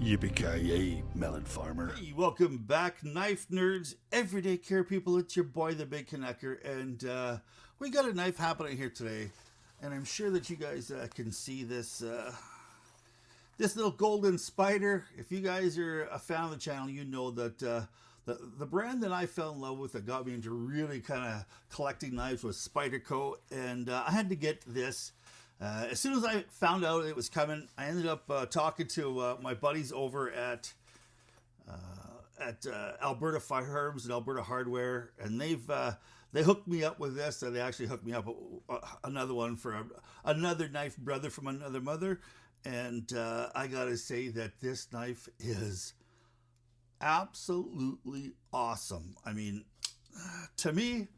Yippee-ki-yay, melon farmer. Hey, welcome back, knife nerds, everyday care people. It's your boy, the Big Canucker, and we got a knife happening here today, and I'm sure that you guys can see this this little golden spider. If you guys are a fan of the channel, you know that the brand that I fell in love with that got me into really kind of collecting knives was Spyderco, and I had to get this. As soon as I found out it was coming, I ended up talking to my buddies over at Alberta Firearms and Alberta Hardware, and they hooked me up with this. And they actually hooked me up with another one for another knife brother from another mother. And I gotta say that this knife is absolutely awesome. I mean, to me,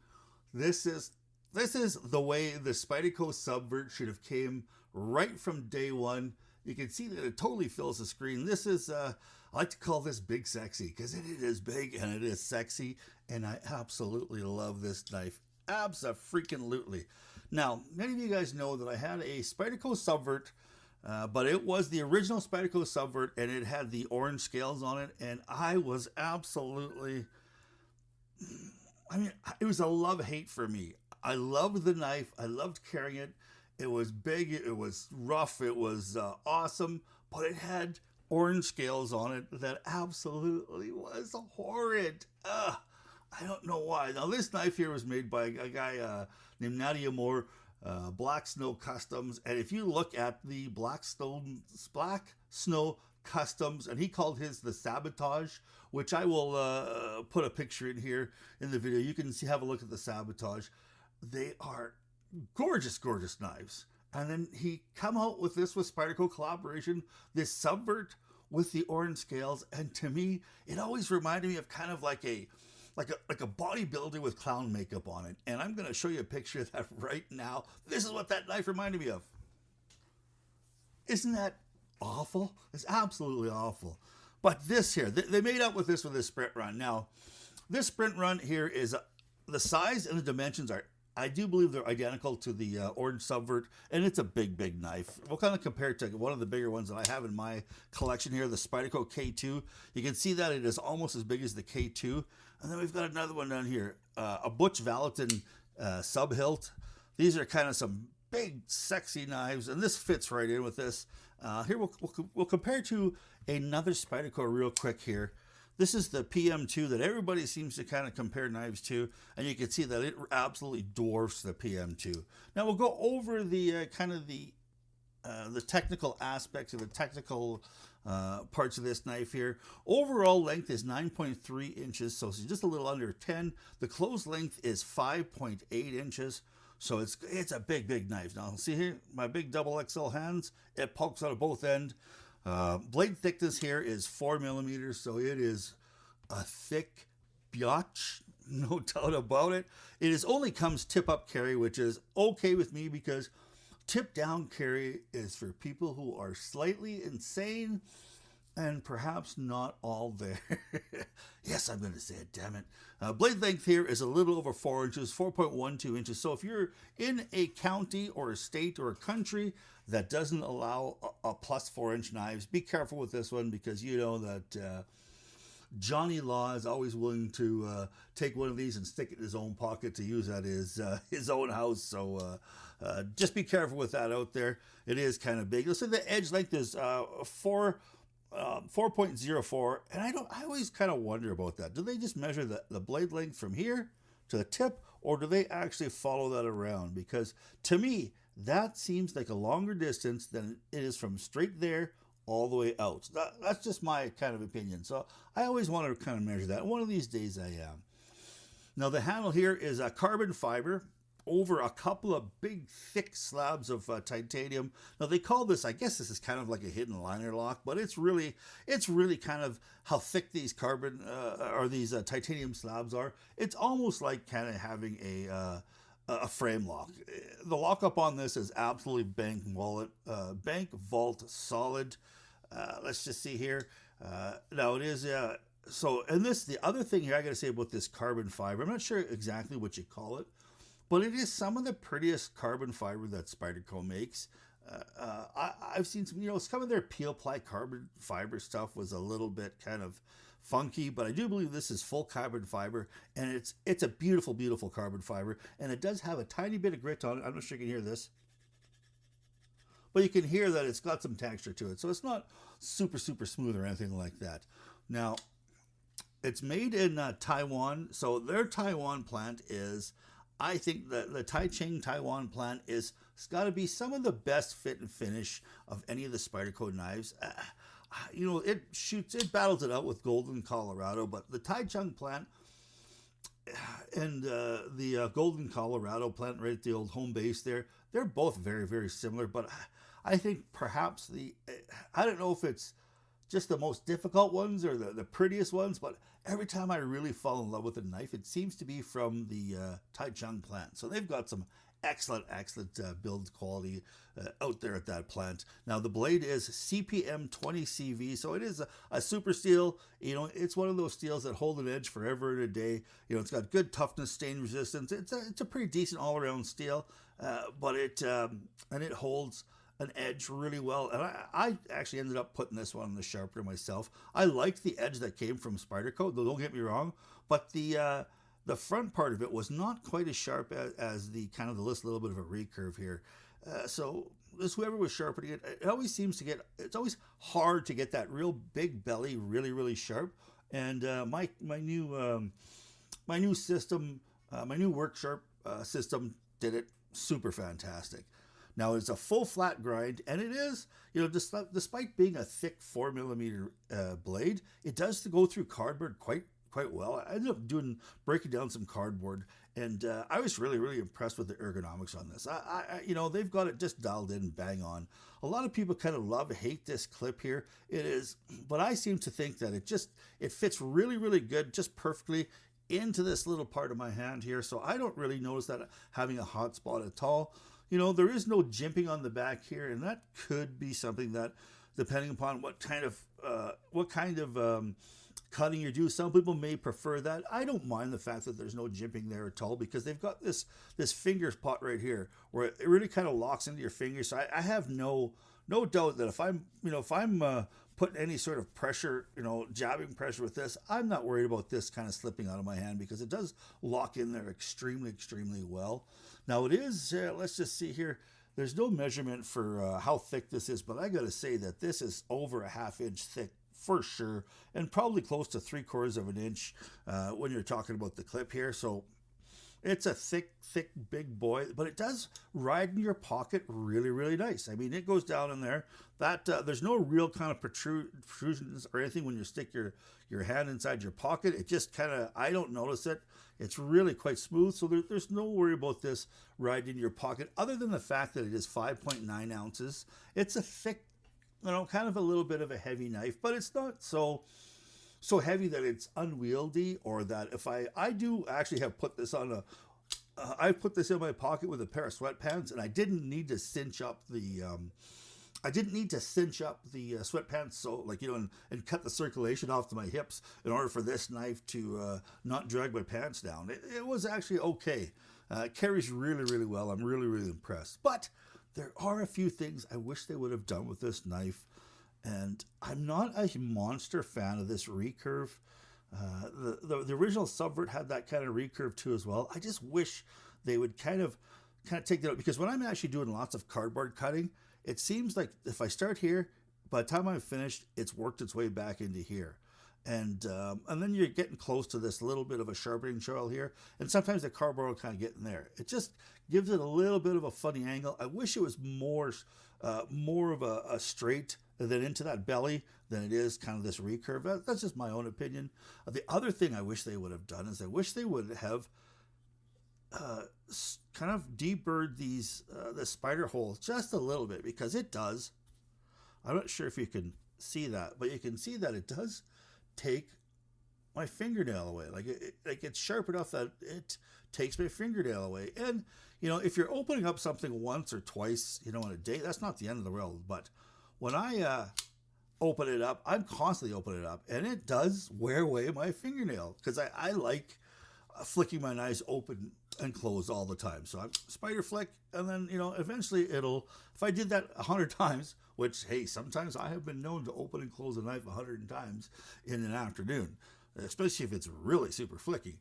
this is the way the Spyderco Subvert should have came right from day one. You can see that it totally fills the screen. This is, I like to call this big sexy because it is big and it is sexy. And I absolutely love this knife. Abso-freaking-lutely. Now, many of you guys know that I had a Spyderco Subvert, but it was the original Spyderco Subvert and it had the orange scales on it. And I was absolutely, I mean, it was a love-hate for me. I loved the knife. I loved carrying it. It was big. It was rough. It was awesome. But it had orange scales on it that absolutely was horrid. I don't know why. Now, this knife here was made by a guy named Nadia Moore, Blacksnow Customs. And if you look at the Blacksnow Customs, and he called his the Sabotage, which I will put a picture in here in the video. You can have a look at the Sabotage. They are gorgeous, gorgeous knives. And then he come out with this with Spyderco collaboration, this Subvert with the orange scales. And to me, it always reminded me of kind of like a bodybuilder with clown makeup on it. And I'm going to show you a picture of that right now. This is what that knife reminded me of. Isn't that awful? It's absolutely awful. But this here, they made up with this sprint run. Now, this sprint run here is the size and the dimensions are, I do believe they're identical to the orange Subvert, and it's a big, big knife. We'll kind of compare it to one of the bigger ones that I have in my collection here, the Spyderco K2. You can see that it is almost as big as the K2. And then we've got another one down here, a Butch Valentin sub hilt. These are kind of some big, sexy knives, and this fits right in with this. Here we'll compare to another Spyderco real quick here. This is the PM2 that everybody seems to kind of compare knives to, and you can see that it absolutely dwarfs the PM2. Now we'll go over the kind of the technical aspects of the technical parts of this knife here. Overall length is 9.3 inches, so it's just a little under 10. The closed length is 5.8 inches. So it's a big, big knife. Now, see here, my big double XL hands, it pokes out of both ends. Blade thickness here is 4 millimeters, so it is a thick biatch, no doubt about it. It is only comes tip-up carry, which is okay with me because tip-down carry is for people who are slightly insane and perhaps not all there. Yes, I'm going to say it, damn it. Blade length here is a little over 4 inches, 4.12 inches. So if you're in a county or a state or a country that doesn't allow a plus 4-inch knives, be careful with this one because you know that Johnny Law is always willing to take one of these and stick it in his own pocket to use at his own house. So just be careful with that out there. It is kind of big. Let's say the edge length is 4.04, and I always kind of wonder about that. Do they just measure the blade length from here to the tip, or do they actually follow that around? Because to me, that seems like a longer distance than it is from straight there all the way out. That's just my kind of opinion. So I always want to kind of measure that. One of these days I am. Now the handle here is a carbon fiber over a couple of big thick slabs of titanium. Now they call this, I guess this is kind of like a hidden liner lock, but it's really kind of how thick these carbon or these titanium slabs are. It's almost like kind of having a frame lock. The lockup on this is absolutely bank vault solid. Let's just see here. Now it is so, and this the other thing here I got to say about this carbon fiber. I'm not sure exactly what you call it, but it is some of the prettiest carbon fiber that Spyderco makes. I've seen some, some of their peel ply carbon fiber stuff was a little bit kind of funky, but I do believe this is full carbon fiber, and it's a beautiful, beautiful carbon fiber, and it does have a tiny bit of grit on it. I'm not sure you can hear this, but you can hear that it's got some texture to it, so it's not super, super smooth or anything like that. Now, it's made in Taiwan, so their Taiwan plant is, I think that the Taichung Taiwan plant is, it's got to be some of the best fit and finish of any of the Spyderco knives. It battles it out with Golden, Colorado, but the Taichung plant and the Golden, Colorado plant right at the old home base there, they're both very, very similar, but I think perhaps I don't know if it's just the most difficult ones or the prettiest ones, but every time I really fall in love with a knife, it seems to be from the Taichung plant. So they've got some excellent build quality out there at that plant. Now the blade is CPM 20CV, so it is a super steel. It's one of those steels that hold an edge forever and a day. It's got good toughness, stain resistance. It's a pretty decent all-around steel, but it holds an edge really well. And I actually ended up putting this one on the sharpener myself. I like the edge that came from Spyderco, don't get me wrong, but the front part of it was not quite as sharp as the kind of this little bit of a recurve here. So whoever was sharpening it, it always seems to it's always hard to get that real big belly really, really sharp. And my new system, my new work sharp system did it super fantastic. Now it's a full flat grind, and it is, despite being a thick 4mm blade, it does go through cardboard quite well. I ended up breaking down some cardboard, and I was really, really impressed with the ergonomics on this. They've got it just dialed in, bang on. A lot of people kind of hate this clip here. It is, but I seem to think that it fits really, really good, just perfectly into this little part of my hand here. So I don't really notice that having a hot spot at all. There is no jimping on the back here, and that could be something that, depending upon what kind of cutting you do, some people may prefer that. I don't mind the fact that there's no jimping there at all, because they've got this finger spot right here where it really kind of locks into your fingers. So I have no doubt that if I'm putting any sort of pressure, jabbing pressure with this, I'm not worried about this kind of slipping out of my hand, because it does lock in there extremely, extremely well. Now it is, let's just see here. There's no measurement for how thick this is, but I got to say that this is over a ½ inch thick for sure, and probably close to 3/4 of an inch when you're talking about the clip here. So it's a thick, big boy, but it does ride in your pocket really, really nice. I mean, it goes down in there. That there's no real kind of protrusions or anything when you stick your hand inside your pocket. It just kind of, I don't notice it. It's really quite smooth, so there's no worry about this riding in your pocket, other than the fact that it is 5.9 ounces. It's a thick, kind of a little bit of a heavy knife, but it's not so heavy that it's unwieldy, or that if I do actually have put this on I put this in my pocket with a pair of sweatpants, and I didn't need to cinch up the sweatpants, so and cut the circulation off to my hips in order for this knife to not drag my pants down. It was actually okay. It carries really, really well. I'm really, really impressed. But there are a few things I wish they would have done with this knife, and I'm not a monster fan of this recurve. The original Subvert had that kind of recurve too as well. I just wish they would kind of take that out, because when I'm actually doing lots of cardboard cutting, it seems like if I start here, by the time I'm finished, it's worked its way back into here. And then you're getting close to this little bit of a sharpening choil here, and sometimes the cardboard will kind of get in there. It just gives it a little bit of a funny angle. I wish it was more of a straight than into that belly than it is kind of this recurve. That's just my own opinion. The other thing I wish they would have done is I wish they would have kind of deburred the spider hole just a little bit, because it does. I'm not sure if you can see that, but you can see that it does take my fingernail away. It's sharp enough that it takes my fingernail away. And if you're opening up something once or twice in a day, that's not the end of the world. But when I open it up, I'm constantly opening it up, and it does wear away my fingernail, because I like flicking my knives open and close all the time. So I'm spider flick, and then, you know, eventually it'll, if I did that 100 times, which, hey, sometimes I have been known to open and close a knife 100 times in an afternoon, especially if it's really super flicky,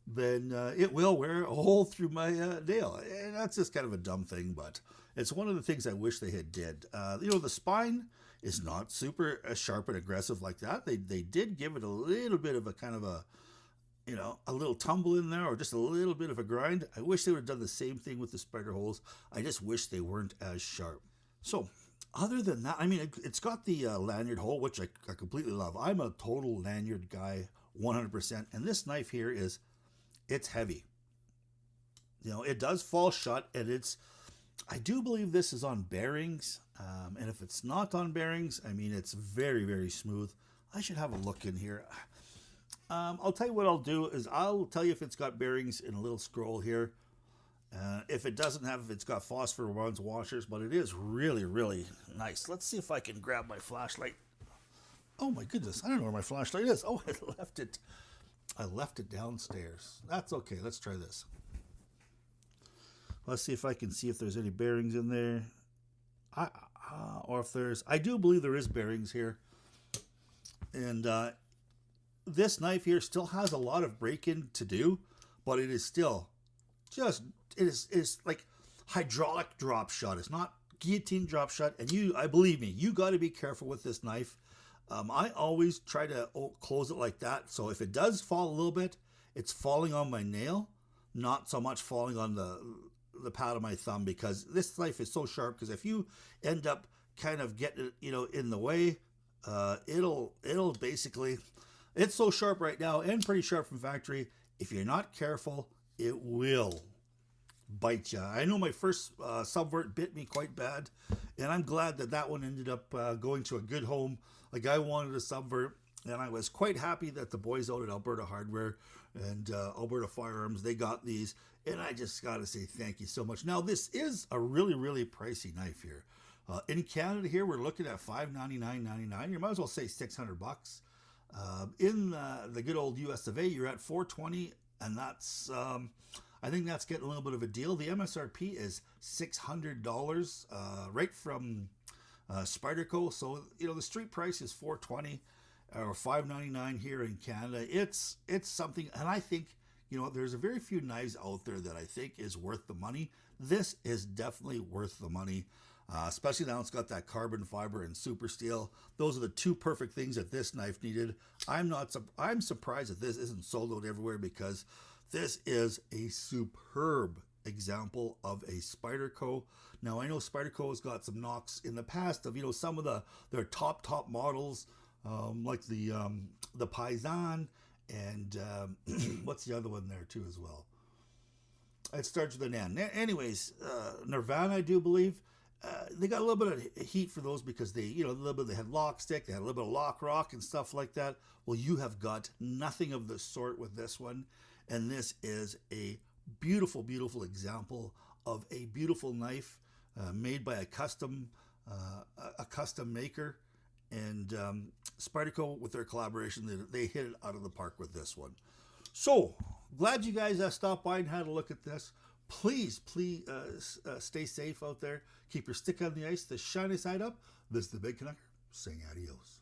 then it will wear a hole through my nail. And that's just kind of a dumb thing, but it's one of the things I wish they had did. You know, the spine is not super sharp and aggressive like that. They did give it a little bit of a kind of a, you know, a little tumble in there, or just a little bit of a grind. I wish they would have done the same thing with the spider holes. I just wish they weren't as sharp. So other than that, I mean, it's got the lanyard hole, which I completely love. I'm a total lanyard guy, 100%. And this knife here it's heavy. You know, it does fall shut, and I do believe this is on bearings. And if it's not on bearings, I mean, it's very, very smooth. I should have a look in here. I'll tell you what I'll do is I'll tell you if it's got bearings in a little scroll here. If it doesn't have, if it's got phosphor ones, washers, but it is really, really nice. Let's see if I can grab my flashlight. Oh my goodness, I don't know where my flashlight is. Oh, I left it downstairs. That's okay. Let's try this. Let's see if I can see if there's any bearings in there. Or if there's, I do believe there is bearings here. And this knife here still has a lot of break-in to do, but it is still just, it is like hydraulic drop shot. It's not guillotine drop shot. And I believe me, you got to be careful with this knife. I always try to close it like that. So if it does fall a little bit, it's falling on my nail, not so much falling on the pad of my thumb, because this knife is so sharp. Because if you end up kind of getting it, you know, in the way, it'll basically, it's so sharp right now and pretty sharp from factory. If you're not careful, it will bite you. I know my first Subvert bit me quite bad, and I'm glad that one ended up going to a good home. A guy wanted a Subvert, and I was quite happy that the boys out at Alberta Hardware and Alberta Firearms, they got these, and I just got to say thank you so much. Now, this is a really, really pricey knife here. In Canada here, we're looking at $599.99. You might as well say $600. In the good old US of A, you're at $420, and that's I think that's getting a little bit of a deal. The MSRP is $600 right from Spyderco. So, you know, the street price is $420 or $599 here in Canada. It's something, and I think, you know, there's a very few knives out there that I think is worth the money. This is definitely worth the money. Especially now it's got that carbon fiber and super steel. Those are the two perfect things that this knife needed. I'm surprised that this isn't sold out everywhere, because this is a superb example of a Spyderco. Now, I know Spyderco has got some knocks in the past of, you know, some of their top models, like the Paisan and what's the other one there too as well? It starts with an N. Anyways, Nirvana, I do believe. They got a little bit of heat for those because they, you know, a little bit, they had lock stick, they had a little bit of lock rock and stuff like that. Well, you have got nothing of the sort with this one. And this is a beautiful, beautiful example of a beautiful knife made by a custom maker. And Spyderco, with their collaboration, they hit it out of the park with this one. So glad you guys stopped by and had a look at this. Please stay safe out there. Keep your stick on the ice, the shiny side up. This is the Big Canucker saying adios.